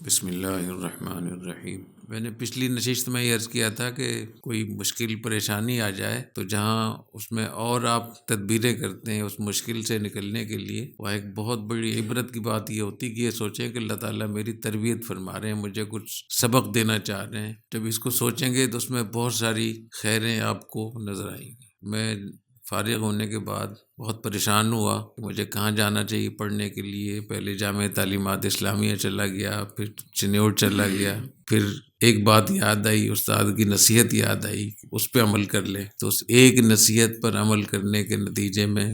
بسم اللہ الرحمن الرحیم۔ میں نے پچھلی نشست میں یہ عرض کیا تھا کہ کوئی مشکل پریشانی آ جائے تو جہاں اس میں اور آپ تدبیریں کرتے ہیں اس مشکل سے نکلنے کے لیے، وہ ایک بہت بڑی عبرت کی بات یہ ہوتی کہ یہ سوچیں کہ اللہ تعالیٰ میری تربیت فرما رہے ہیں، مجھے کچھ سبق دینا چاہ رہے ہیں۔ جب اس کو سوچیں گے تو اس میں بہت ساری خیریں آپ کو نظر آئیں گی۔ میں فارغ ہونے کے بعد بہت پریشان ہوا کہ مجھے کہاں جانا چاہیے پڑھنے کے لیے۔ پہلے جامع تعلیمات اسلامیہ چلا گیا، پھر چنیوٹ چلا گیا، پھر ایک بات یاد آئی، استاد کی نصیحت یاد آئی، اس پہ عمل کر لیں۔ تو اس ایک نصیحت پر عمل کرنے کے نتیجے میں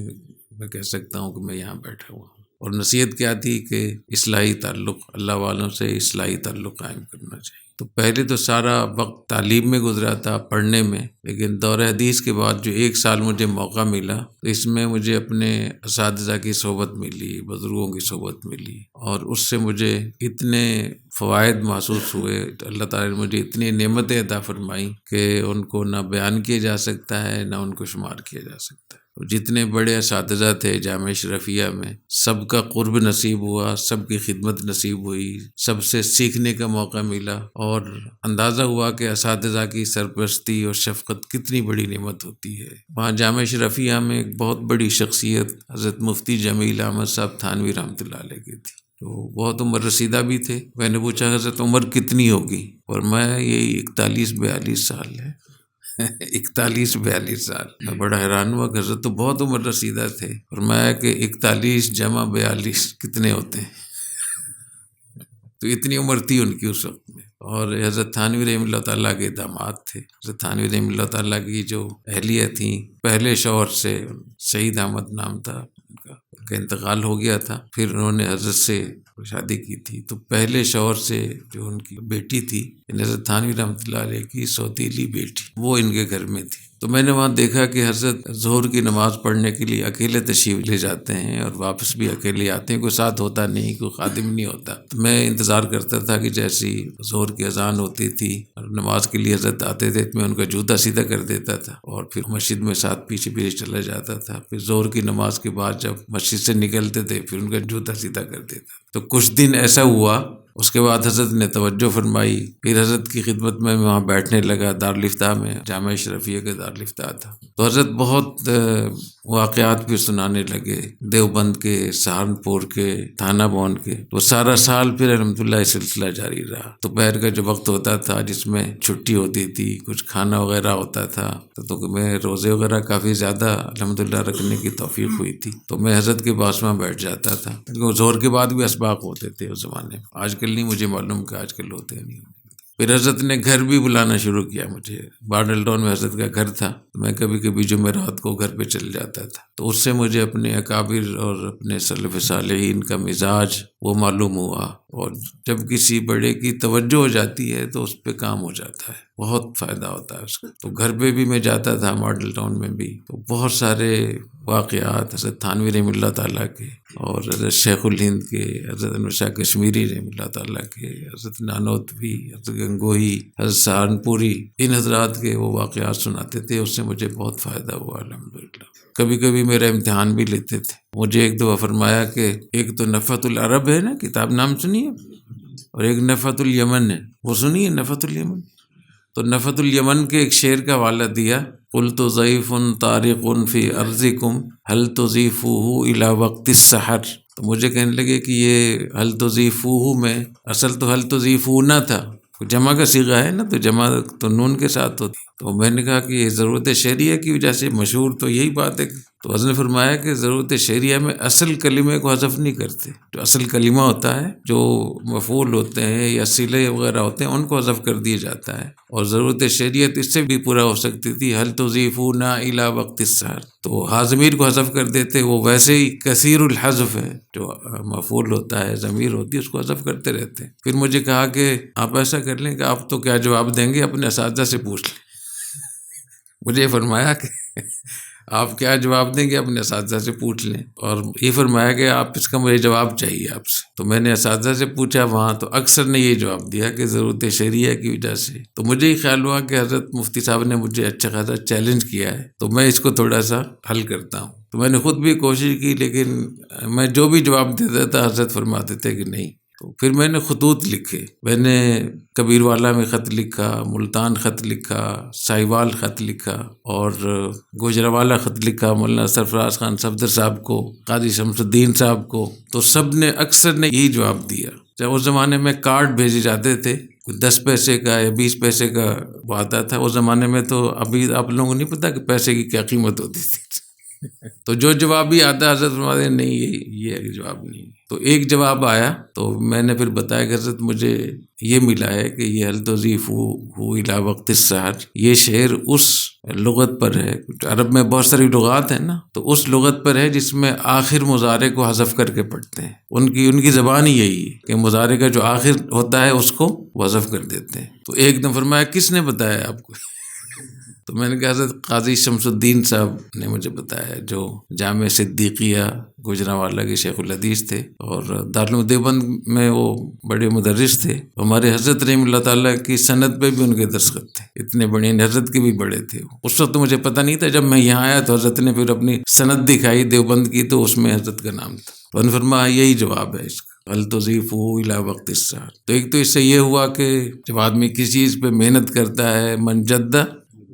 کہہ سکتا ہوں کہ میں یہاں بیٹھا ہوا ہوں۔ اور نصیحت کیا تھی کہ اصلاحی تعلق، اللہ والوں سے اصلاحی تعلق قائم کرنا چاہیے۔ تو پہلے تو سارا وقت تعلیم میں گزرا تھا، پڑھنے میں، لیکن دور حدیث کے بعد جو ایک سال مجھے موقع ملا تو اس میں مجھے اپنے اساتذہ کی صحبت ملی، بزرگوں کی صحبت ملی، اور اس سے مجھے اتنے فوائد محسوس ہوئے۔ اللہ تعالیٰ نے مجھے اتنی نعمتیں عطا فرمائیں کہ ان کو نہ بیان کیا جا سکتا ہے، نہ ان کو شمار کیا جا سکتا ہے۔ جتنے بڑے اساتذہ تھے جامعہ اشرفیہ میں، سب کا قرب نصیب ہوا، سب کی خدمت نصیب ہوئی، سب سے سیکھنے کا موقع ملا، اور اندازہ ہوا کہ اساتذہ کی سرپرستی اور شفقت کتنی بڑی نعمت ہوتی ہے۔ وہاں جامعہ اشرفیہ میں ایک بہت بڑی شخصیت حضرت مفتی جمیل احمد صاحب تھانوی رحمۃ اللہ علیہ کی تھی۔ تو بہت عمر رسیدہ بھی تھے۔ میں نے پوچھا حضرت عمر کتنی ہوگی؟ اور میں یہ 41-42 سال ہے 41-42 سال۔ میں بڑا حیران ہوا کہ حضرت تو بہت عمر رسیدہ تھے، اور میں کہ 41 جمع 42 کتنے ہوتے ہیں؟ تو اتنی عمر تھی ان کی اس وقت میں۔ اور حضرت تھانوی رحمہ اللہ تعالیٰ کے داماد تھے۔ حضرت تھانوی رحمہ اللہ تعالیٰ کی جو اہلیہ تھیں، پہلے شوہر سے سعید احمد نام تھا ان کا انتقال ہو گیا تھا، پھر انہوں نے حضرت سے شادی کی تھی۔ تو پہلے شوہر سے جو ان کی بیٹی تھی، حضرت تھانوی رحمۃ اللہ علیہ کی سوتیلی بیٹی، وہ ان کے گھر میں تھی۔ تو میں نے وہاں دیکھا کہ حضرت ظہر کی نماز پڑھنے کے لیے اکیلے تشریف لے جاتے ہیں اور واپس بھی اکیلے آتے ہیں، کوئی ساتھ ہوتا نہیں، کوئی خادم نہیں ہوتا۔ تو میں انتظار کرتا تھا کہ جیسی ظہر کی اذان ہوتی تھی اور نماز کے لیے حضرت آتے تھے، میں ان کا جوتا سیدھا کر دیتا تھا اور پھر مسجد میں ساتھ پیچھے پیچھے چلا جاتا تھا۔ پھر ظہر کی نماز کے بعد جب مسجد سے نکلتے تھے پھر ان کا جوتا سیدھا کر دیتا۔ تو کچھ دن ایسا ہوا، اس کے بعد حضرت نے توجہ فرمائی، پھر حضرت کی خدمت میں وہاں بیٹھنے لگا۔ دارالفتاح میں، جامعہ اشرفیہ کے دارالفتاح تھا، تو حضرت بہت واقعات بھی سنانے لگے، دیوبند کے، سہارنپور کے، تھانہ بون کے۔ وہ سارا سال پھر الحمدللہ یہ سلسلہ جاری رہا۔ دوپہر کا جو وقت ہوتا تھا جس میں چھٹی ہوتی تھی، کچھ کھانا وغیرہ ہوتا تھا، تو میں روزے وغیرہ کافی زیادہ الحمدللہ رکھنے کی توفیق ہوئی تھی، تو میں حضرت کے پاس میں بیٹھ جاتا تھا، کیونکہ زہر کے بعد بھی اسباق ہوتے تھے اس زمانے میں۔ آج کل نہیں، مجھے معلوم کہ آج کل ہوتے نہیں۔ پھر حضرت نے گھر بھی بلانا شروع کیا مجھے۔ بارڈل ٹاؤن میں حضرت کا گھر تھا، میں کبھی کبھی جمعرات کو گھر پہ چل جاتا تھا، تو اس سے مجھے اپنے اکابر اور اپنے سلف صالحین کا مزاج وہ معلوم ہوا۔ اور جب کسی بڑے کی توجہ ہو جاتی ہے تو اس پہ کام ہو جاتا ہے، بہت فائدہ ہوتا ہے اس کا۔ تو گھر پہ بھی میں جاتا تھا، ماڈل ٹاؤن میں بھی، تو بہت سارے واقعات حضرت تھانوی رحمہ اللہ تعالیٰ کے، اور حضرت شیخ الہند کے، حضرت انور شاہ کشمیری رحمہ اللہ تعالیٰ کے، حضرت نانوتوی، حضرت گنگوہی، حضرت سہارنپوری، ان حضرات کے وہ واقعات سناتے تھے، اس سے مجھے بہت فائدہ ہوا الحمدللہ۔ کبھی کبھی میرا امتحان بھی لیتے تھے۔ مجھے ایک دفعہ فرمایا کہ ایک تو نفحۃ العرب ہے نا کتاب، نام سنیے، اور ایک نفحۃ الیمن ہے، وہ سنیے نفحۃ الیمن۔ تو نفحۃ الیمن کے ایک شعر کا حوالہ دیا، قلت ضیف طارق فی ارضکم هل تضیفوہ الی وقت السحر۔ تو مجھے کہنے لگے کہ یہ هل تضیفوہ میں اصل تو هل تضیفون تھا، جمع کا صیغہ ہے نا، تو جمع تو نون کے ساتھ ہوتی۔ تو میں نے کہا کہ یہ ضرورت شعریہ کی وجہ سے مشہور تو یہی بات ہے۔ تو حضرت نے فرمایا کہ ضرورت شعریہ میں اصل کلمے کو حذف نہیں کرتے، جو اصل کلمہ ہوتا ہے، جو مفعول ہوتے ہیں یا صلے وغیرہ ہوتے ہیں، ان کو حذف کر دیا جاتا ہے، اور ضرورت شعریت اس سے بھی پورا ہو سکتی تھی، هل تضیفون الی وقت السحر، تو ہا ضمیر کو حذف کر دیتے، وہ ویسے ہی کثیر الحذف ہے، جو مفعول ہوتا ہے، ضمیر ہوتی ہے، اس کو حذف کرتے رہتے ہیں۔ پھر مجھے کہا کہ آپ ایسا کر لیں کہ آپ تو کیا جواب دیں گے، اپنے اساتذہ سے پوچھ لیں۔ مجھے فرمایا کہ آپ کیا جواب دیں گے، اپنے اساتذہ سے پوچھ لیں، اور یہ فرمایا کہ آپ اس کا مجھے جواب چاہیے آپ سے۔ تو میں نے اساتذہ سے پوچھا وہاں، تو اکثر نے یہ جواب دیا کہ ضرورت شعریہ کی وجہ سے۔ تو مجھے ہی خیال ہوا کہ حضرت مفتی صاحب نے مجھے اچھا خاصا چیلنج کیا ہے، تو میں اس کو تھوڑا سا حل کرتا ہوں۔ تو میں نے خود بھی کوشش کی، لیکن میں جو بھی جواب دیتا تھا حضرت فرماتے تھے کہ نہیں، تو پھر میں نے خطوط لکھے، میں نے کبیر والا میں خط لکھا، ملتان خط لکھا، ساہیوال خط لکھا، اور گوجرانوالہ خط لکھا مولانا سرفراز خان صفدر صاحب کو، قاضی شمس الدین صاحب کو. تو سب نے اکثر نے یہی جواب دیا. جب اس زمانے میں کارڈ بھیجے جاتے تھے، 10 پیسے کا یا 20 پیسے کا وہ آتا تھا اس زمانے میں. تو ابھی آپ لوگوں کو نہیں پتا کہ پیسے کی کیا قیمت ہوتی تھی. تو جو جواب بھی آتا ہے حضرت فرماتے ہیں نہیں یہ جواب نہیں. تو ایک جواب آیا تو میں نے پھر بتایا کہ حضرت مجھے یہ ملا ہے کہ یہ حل توضیف ہو الی وقت السحر، یہ شعر اس لغت پر ہے. عرب میں بہت ساری لغات ہیں نا، تو اس لغت پر ہے جس میں آخر مضارع کو حذف کر کے پڑھتے ہیں. ان کی زبان ہی یہی ہے کہ مضارع کا جو آخر ہوتا ہے اس کو حذف کر دیتے ہیں. تو ایک دم فرمایا کس نے بتایا آپ کو؟ تو میں نے کہا حضرت قاضی شمس الدین صاحب نے مجھے بتایا، جو جامع صدیقیہ گوجرانوالہ کے شیخ الحدیث تھے اور دارالعلوم دیوبند میں وہ بڑے مدرس تھے. ہمارے حضرت رحمہ اللہ تعالیٰ کی سند پہ بھی ان کے دستخط تھے، اتنے بڑے، حضرت کے بھی بڑے تھے. اس وقت مجھے پتہ نہیں تھا. جب میں یہاں آیا تو حضرت نے پھر اپنی سند دکھائی دیوبند کی، تو اس میں حضرت کا نام تھا. تو انہوں نے فرمایا یہی جواب ہے اس کا، حل تضیف الی وقت السحر. تو ایک تو اس سے یہ ہوا کہ جب آدمی کسی چیز پہ محنت کرتا ہے، من جد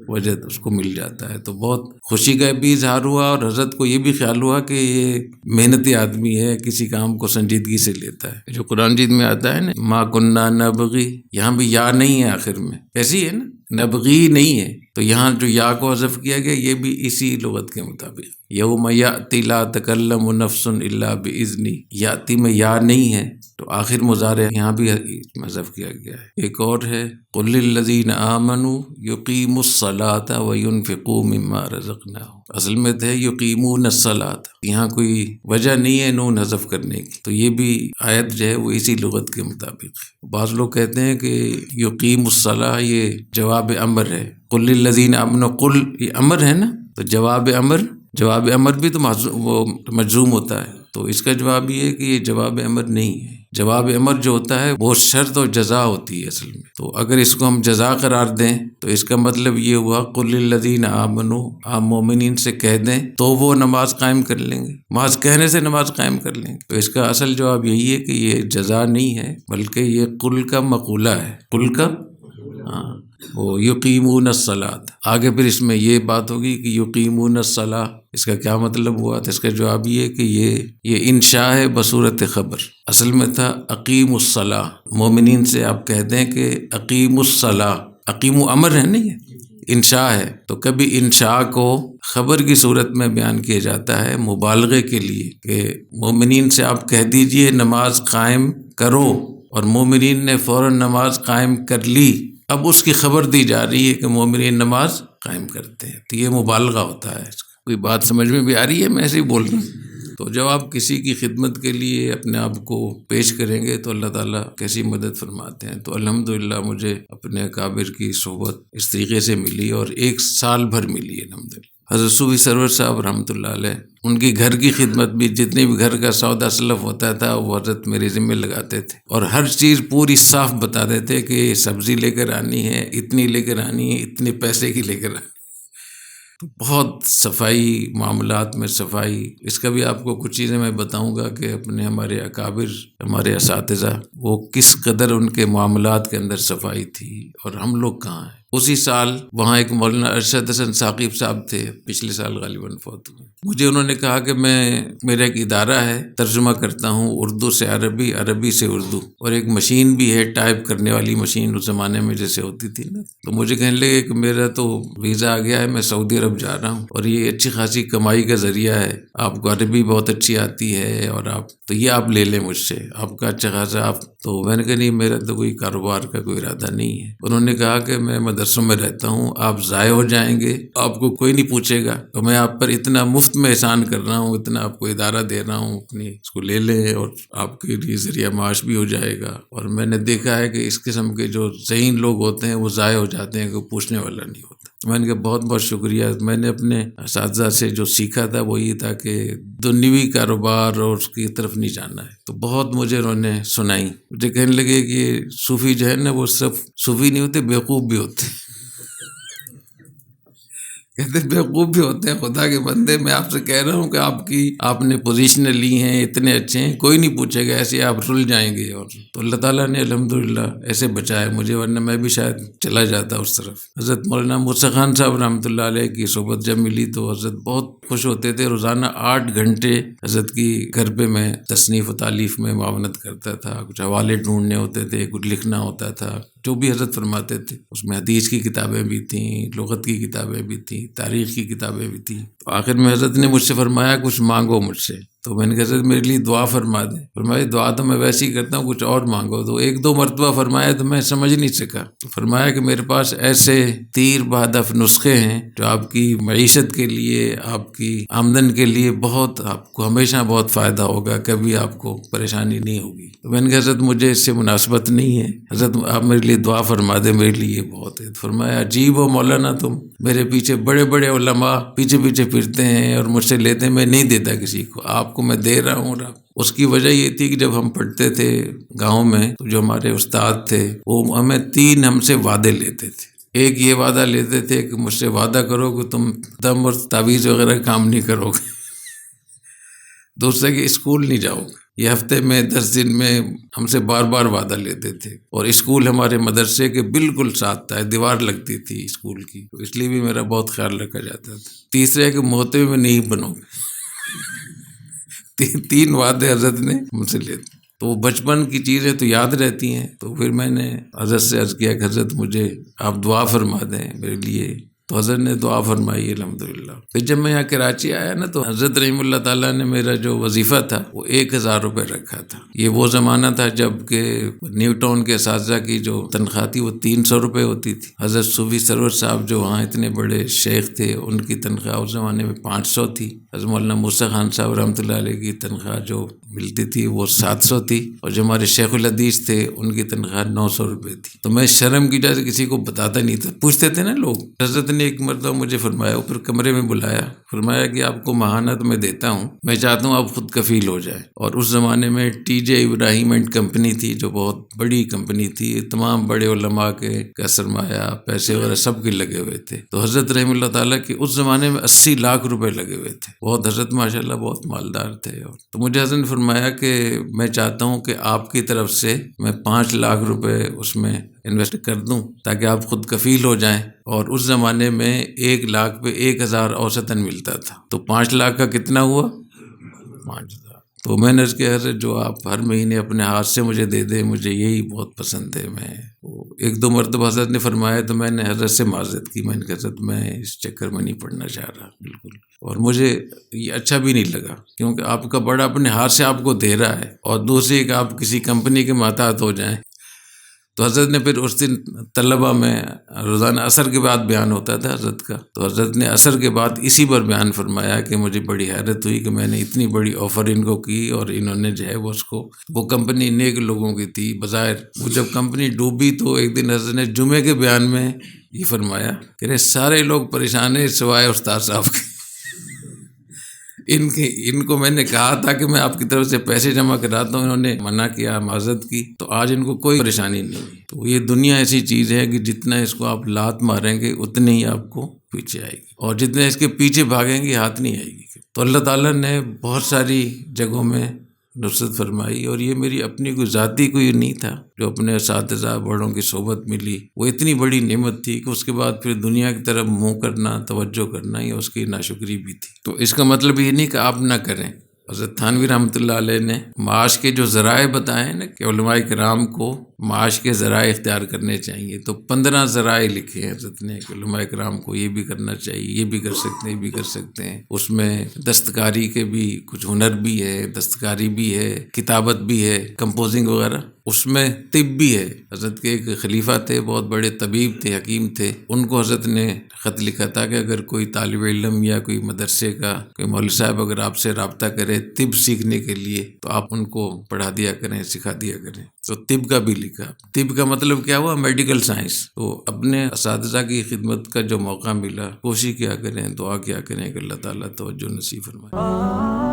وجد، اس کو مل جاتا ہے. تو بہت خوشی کا بھی اظہار ہوا، اور حضرت کو یہ بھی خیال ہوا کہ یہ محنتی آدمی ہے، کسی کام کو سنجیدگی سے لیتا ہے. جو قرآن مجید میں آتا ہے نا، ما کننا نبغی، یہاں بھی یا نہیں ہے آخر میں، ایسی ہے نا، نبغی نہیں ہے. تو یہاں جو یا کو حذف کیا گیا یہ بھی اسی لغت کے مطابق. یوم یأتی لا تکلم نفس الا باذنی، یاتی میں یا نہیں ہے تو آخر مضارع یہاں بھی حذف کیا گیا ہے. ایک اور ہے قل للذین آمنوا یقیموا الصلاۃ وینفقوا مما رزقناہم، اصل میں ہے یقیمون الصلاۃ. یہاں کوئی وجہ نہیں ہے نون حذف کرنے کی. تو یہ بھی آیت جو ہے وہ اسی لغت کے مطابق. بعض لوگ کہتے ہیں کہ یقیم الصلاۃ یہ جواب امر ہے. قل للذین آمنوا، قل یہ امر ہے نا، تو جواب امر بھی تو وہ مجزوم ہوتا ہے. تو اس کا جواب یہ ہے کہ یہ جواب امر نہیں ہے. جواب امر جو ہوتا ہے وہ شرط اور جزا ہوتی ہے اصل میں. تو اگر اس کو ہم جزا قرار دیں تو اس کا مطلب یہ ہوا قل للذین آمنوا، آپ مومنین سے کہہ دیں تو وہ نماز قائم کر لیں گے، نماز کہنے سے نماز قائم کر لیں گے. تو اس کا اصل جواب یہی ہے کہ یہ جزا نہیں ہے بلکہ یہ قل کا مقولہ ہے. قل کا وہ یقیمون الصلاۃ. آگے پھر اس میں یہ بات ہوگی کہ یقیمون الصلاۃ اس کا کیا مطلب ہوا. تو اس کا جواب یہ کہ یہ انشاء ہے بصورت خبر. اصل میں تھا اقیم الصلاۃ، مومنین سے آپ کہہ دیں کہ اقیم الصلاۃ. اقیم امر ہے نہیں ہے، انشاء ہے. تو کبھی انشاء کو خبر کی صورت میں بیان کیا جاتا ہے مبالغے کے لیے کہ مومنین سے آپ کہہ دیجئے نماز قائم کرو، اور مومنین نے فوراً نماز قائم کر لی. اب اس کی خبر دی جا رہی ہے کہ مومنین نماز قائم کرتے ہیں. تو یہ مبالغہ ہوتا ہے. کوئی بات سمجھ میں بھی آ رہی ہے؟ میں ایسے ہی بول رہا ہوں. تو جب آپ کسی کی خدمت کے لیے اپنے آپ کو پیش کریں گے تو اللہ تعالیٰ کیسی مدد فرماتے ہیں. تو الحمدللہ مجھے اپنے اکابر کی صحبت اس طریقے سے ملی، اور 1 سال بھر ملی الحمدللہ. حضرت صوفی سرور صاحب رحمۃ اللہ علیہ، ان کی گھر کی خدمت بھی، جتنے بھی گھر کا سودا سلف ہوتا تھا وہ حضرت میرے ذمہ لگاتے تھے، اور ہر چیز پوری صاف بتا دیتے کہ سبزی لے کر آنی ہے، اتنی لے کر آنی ہے، اتنے پیسے کی لے کر آنی. تو بہت صفائی، معاملات میں صفائی. اس کا بھی آپ کو کچھ چیزیں میں بتاؤں گا کہ اپنے ہمارے اکابر، ہمارے اساتذہ، وہ کس قدر ان کے معاملات کے اندر صفائی تھی، اور ہم لوگ کہاں ہیں. اسی سال وہاں ایک مولانا ارشد حسن ثاقب صاحب تھے، پچھلے سال غالباً فوت ہوئے. مجھے انہوں نے کہا کہ میرا ایک ادارہ ہے، ترجمہ کرتا ہوں اردو سے عربی، عربی سے اردو، اور ایک مشین بھی ہے ٹائپ کرنے والی مشین، اس زمانے میں جیسے ہوتی تھی نا. تو مجھے کہنے لگے کہ میرا تو ویزا آ گیا ہے، میں سعودی عرب جا رہا ہوں، اور یہ اچھی خاصی کمائی کا ذریعہ ہے، آپ کو عربی بہت اچھی آتی ہے، اور آپ لے لیں مجھ سے، آپ کا اچھا خاصا آپ. تو میں نے کہا نہیں، میرا تو کوئی کاروبار کا کوئی ارادہ نہیں ہے. انہوں نے کہا کہ میں مدرسوں میں رہتا ہوں، آپ ضائع ہو جائیں گے، آپ کو کوئی نہیں پوچھے گا، تو میں آپ پر اتنا مفت میں احسان کر رہا ہوں، اتنا آپ کو ادارہ دے رہا ہوں، اپنی اس کو لے لیں، اور آپ کے لیے ذریعہ معاش بھی ہو جائے گا. اور میں نے دیکھا ہے کہ اس قسم کے جو ذہین لوگ ہوتے ہیں وہ ضائع ہو جاتے ہیں، کوئی پوچھنے والا نہیں ہوتا. میں نے کہا بہت بہت شکریہ. میں نے اپنے اساتذہ سے جو سیکھا تھا وہ یہ تھا کہ دنیوی کاروبار اور اس کی طرف نہیں جانا ہے. تو بہت مجھے انہوں نے سنائی. مجھے کہنے لگے کہ صوفی جو ہے نا وہ صرف صوفی نہیں ہوتے، بیوقوف بھی ہوتے. کہتے بیوقوف بھی ہوتے ہیں خدا کے بندے، میں آپ سے کہہ رہا ہوں کہ آپ نے پوزیشنیں لی ہیں، اتنے اچھے ہیں، کوئی نہیں پوچھے گا، ایسے آپ رل جائیں گے۔ اور تو اللہ تعالیٰ نے الحمدللہ ایسے بچایا مجھے، ورنہ میں بھی شاید چلا جاتا اس طرف۔ حضرت مولانا موسیٰ خان صاحب رحمۃ اللہ علیہ کی صحبت جب ملی تو حضرت بہت خوش ہوتے تھے، روزانہ 8 گھنٹے حضرت کی گھر پہ میں تصنیف و تالیف میں معاونت کرتا تھا، کچھ حوالے ڈھونڈنے ہوتے تھے، کچھ لکھنا ہوتا تھا، جو بھی حضرت فرماتے تھے۔ اس میں حدیث کی کتابیں بھی تھیں، لغت کی کتابیں بھی تھیں، تاریخ کی کتابیں بھی تھیں۔ تو آخر میں حضرت نے مجھ سے فرمایا کچھ مانگو مجھ سے، تو میں نے کہا حضرت میرے لیے دعا فرما دیں۔ فرمایا دعا تو میں ویسے ہی کرتا ہوں، کچھ اور مانگو۔ تو 1-2 مرتبہ فرمایا تو میں سمجھ نہیں سکا، تو فرمایا کہ میرے پاس ایسے تیر بہدف نسخے ہیں جو آپ کی معیشت کے لیے، آپ کی آمدن کے لیے بہت، آپ کو ہمیشہ بہت فائدہ ہوگا، کبھی آپ کو پریشانی نہیں ہوگی۔ تو میں نے کہا حضرت مجھے اس سے مناسبت نہیں ہے، حضرت آپ میرے لیے دعا فرما دیں، میرے لیے یہ بہت ہے۔ فرمایا عجیب ہو مولانا تم، میرے پیچھے بڑے بڑے علماء پیچھے پیچھے پھرتے ہیں اور مجھ سے لیتے ہیں، میں نہیں دیتا کسی کو، آپ کو میں دے رہا ہوں۔ اس کی وجہ یہ تھی کہ جب ہم پڑھتے تھے گاؤں میں تو جو ہمارے استاد تھے وہ ہمیں 3 ہم سے وعدے لیتے تھے۔ ایک یہ وعدہ لیتے تھے کہ مجھ سے وعدہ کرو کہ تم دم اور تعویذ وغیرہ کام نہیں کرو گے، دوسرے کہ اسکول نہیں جاؤ گے۔ یہ ہفتے میں 10 دن میں ہم سے بار بار وعدہ لیتے تھے، اور اسکول ہمارے مدرسے کے بالکل ساتھ تھا، دیوار لگتی تھی اسکول کی، تو اس لیے بھی میرا بہت خیال رکھا جاتا تھا۔ تیسرے کہ محتوی میں نہیں بنو گے۔ 3 وعدے حضرت نے مجھ سے لیے۔ تو وہ بچپن کی چیزیں تو یاد رہتی ہیں۔ تو پھر میں نے حضرت سے عرض کیا کہ حضرت مجھے آپ دعا فرما دیں میرے لیے، تو حضرت نے دعا فرمائی الحمدللہ۔ پھر جب میں یہاں کراچی آیا نا تو حضرت رحمہ اللہ تعالیٰ نے میرا جو وظیفہ تھا وہ 1000 روپے رکھا تھا۔ یہ وہ زمانہ تھا جب کہ نیو ٹاؤن کے اساتذہ کی جو تنخواہ تھی وہ 300 روپے ہوتی تھی۔ حضرت صوفی سرور صاحب جو وہاں اتنے بڑے شیخ تھے ان کی تنخواہ اس زمانے میں 500 تھی۔ حضرت مولانا موسیٰ خان صاحب رحمۃ اللہ علیہ کی تنخواہ جو ملتی تھی وہ 700 تھی، اور جو ہمارے شیخ الحدیث تھے ان کی تنخواہ 900 روپے تھی۔ تو میں شرم کی وجہ سے کسی کو بتاتا نہیں تھا، پوچھتے تھے نا لوگ۔ حضرت نے ایک مرتبہ مجھے فرمایا، اوپر کمرے میں بلایا، فرمایا کہ آپ کو ماہانہ تو میں دیتا ہوں، میں چاہتا ہوں آپ خود کفیل ہو جائیں۔ اور اس زمانے میں T J Ibrahim and company تھی جو بہت بڑی کمپنی تھی، تمام بڑے علماء کا سرمایہ پیسے وغیرہ سب کے لگے ہوئے تھے۔ تو حضرت رحمہ اللہ تعالیٰ کے اس زمانے میں 80 لاکھ روپے لگے ہوئے تھے، بہت حضرت ماشاءاللہ بہت مالدار تھے۔ اور تو مجھے حضرت نے فرمایا کہ میں چاہتا ہوں کہ آپ کی طرف سے میں 5 لاکھ روپے اس میں انویسٹ کر دوں تاکہ آپ خود کفیل ہو جائیں۔ اور اس زمانے میں 1 لاکھ پہ 1000 اوسطاً ملتا تھا، تو 5 لاکھ کا کتنا ہوا؟ 5000۔ تو میں نے اس کے حضرت جو آپ ہر مہینے اپنے ہاتھ سے مجھے دے دیں، مجھے یہی بہت پسند ہے۔ میں 1-2 مرتبہ حضرت نے فرمایا تو میں نے حضرت سے معذرت کی، میں نے کہا حضرت میں اس چکر میں نہیں پڑھنا چاہ رہا بالکل، اور مجھے یہ اچھا بھی نہیں لگا، کیونکہ آپ کا بڑا اپنے ہاتھ سے آپ کو دے رہا ہے، اور دوسری کہ آپ کسی کمپنی کے محتاط ہو جائیں۔ تو حضرت نے پھر اس دن طلبہ میں روزانہ عصر کے بعد بیان ہوتا تھا حضرت کا، تو حضرت نے عصر کے بعد اسی پر بیان فرمایا کہ مجھے بڑی حیرت ہوئی کہ میں نے اتنی بڑی آفر ان کو کی، اور انہوں نے جو ہے وہ کمپنی نیک لوگوں کی تھی بظاہر۔ وہ جب کمپنی ڈوبی تو ایک دن حضرت نے جمعے کے بیان میں یہ فرمایا کہ سارے لوگ پریشان ہیں سوائے استاد صاحب کے۔ ان کو میں نے کہا تھا کہ میں آپ کی طرف سے پیسے جمع کراتا ہوں، انہوں نے منع کیا، معذرت کی، تو آج ان کو کوئی پریشانی نہیں۔ تو یہ دنیا ایسی چیز ہے کہ جتنا اس کو آپ لات ماریں گے اتنی ہی آپ کو پیچھے آئے گی، اور جتنے اس کے پیچھے بھاگیں گے ہاتھ نہیں آئے گی۔ تو اللہ تعالیٰ نے بہت ساری جگہوں میں نصرت فرمائی، اور یہ میری اپنی کوئی ذاتی کوئی نہیں تھا، جو اپنے اساتذہ بڑوں کی صحبت ملی وہ اتنی بڑی نعمت تھی کہ اس کے بعد پھر دنیا کی طرف منہ کرنا، توجہ کرنا، یہ اس کی ناشکری بھی تھی۔ تو اس کا مطلب یہ نہیں کہ آپ نہ کریں۔ حضرت تھانوی رحمۃ اللہ علیہ نے معاش کے جو ذرائع بتائے نا کہ علماء کرام کو معاش کے ذرائع اختیار کرنے چاہیے، تو 15 ذرائع لکھے ہیں حضرت نے کہ علماء کرام کو یہ بھی کرنا چاہیے، یہ بھی کر سکتے ہیں، یہ بھی کر سکتے ہیں۔ اس میں دستکاری کے بھی کچھ ہنر بھی ہے، دستکاری بھی ہے، کتابت بھی ہے، کمپوزنگ وغیرہ، اس میں طب بھی ہے۔ حضرت کے ایک خلیفہ تھے، بہت بڑے طبیب تھے، حکیم تھے، ان کو حضرت نے خط لکھا تھا کہ اگر کوئی طالب علم یا کوئی مدرسے کا کوئی مولوی صاحب اگر آپ سے رابطہ کرے طب سیکھنے کے لیے تو آپ ان کو پڑھا دیا کریں، سکھا دیا کریں۔ تو طب کا بھی لکھا۔ طب کا مطلب کیا ہوا؟ Medical science. تو اپنے اساتذہ کی خدمت کا جو موقع ملا کوشش کیا کریں، دعا کیا کریں کہ اللہ تعالیٰ توجہ نصیب فرمائے۔